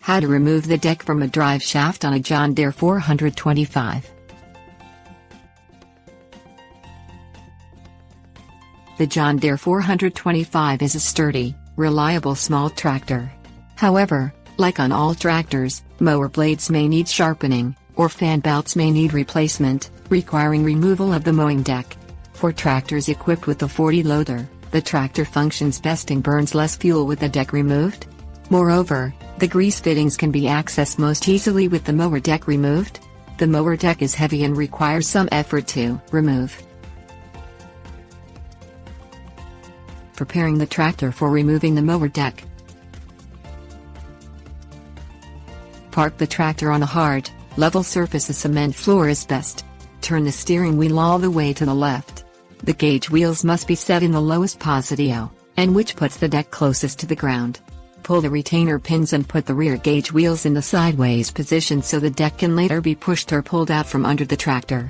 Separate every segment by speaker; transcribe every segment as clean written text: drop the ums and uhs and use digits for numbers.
Speaker 1: How to remove the deck from a drive shaft on a John Deere 425. The John Deere 425 is a sturdy, reliable small tractor. However, like on all tractors, mower blades may need sharpening, or fan belts may need replacement, requiring removal of the mowing deck. For tractors equipped with the 40 loader, the tractor functions best and burns less fuel with the deck removed. Moreover, the grease fittings can be accessed most easily with the mower deck removed. The mower deck is heavy and requires some effort to remove. Preparing the tractor for removing the mower deck. Park the tractor on a hard, level surface. A cement floor is best. Turn the steering wheel all the way to the left. The gauge wheels must be set in the lowest position, and which puts the deck closest to the ground. Pull the retainer pins and put the rear gauge wheels in the sideways position so the deck can later be pushed or pulled out from under the tractor.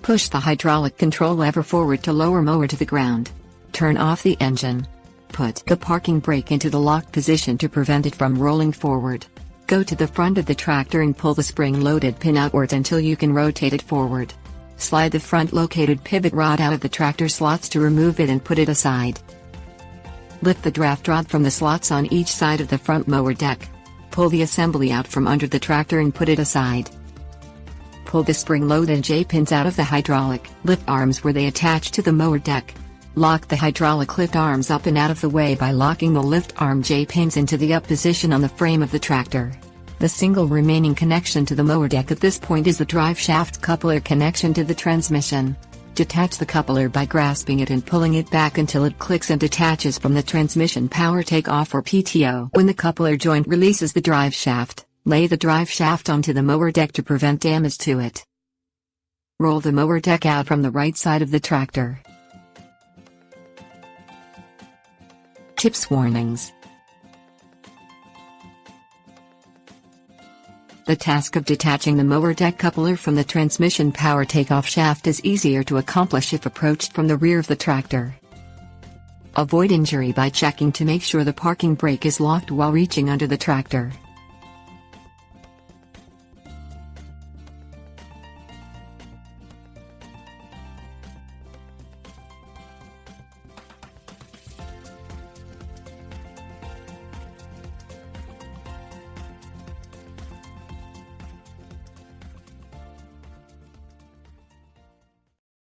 Speaker 1: Push the hydraulic control lever forward to lower mower to the ground. Turn off the engine. Put the parking brake into the locked position to prevent it from rolling forward. Go to the front of the tractor and pull the spring-loaded pin outwards until you can rotate it forward. Slide the front-located pivot rod out of the tractor slots to remove it and put it aside. Lift the draft rod from the slots on each side of the front mower deck. Pull the assembly out from under the tractor and put it aside. Pull the spring-loaded J-pins out of the hydraulic lift arms where they attach to the mower deck. Lock the hydraulic lift arms up and out of the way by locking the lift arm J-pins into the up position on the frame of the tractor. The single remaining connection to the mower deck at this point is the drive shaft coupler connection to the transmission. Detach the coupler by grasping it and pulling it back until it clicks and detaches from the transmission power takeoff or PTO. When the coupler joint releases the drive shaft, lay the drive shaft onto the mower deck to prevent damage to it. Roll the mower deck out from the right side of the tractor. Tips warnings. The task of detaching the mower deck coupler from the transmission power takeoff shaft is easier to accomplish if approached from the rear of the tractor. Avoid injury by checking to make sure the parking brake is locked while reaching under the tractor.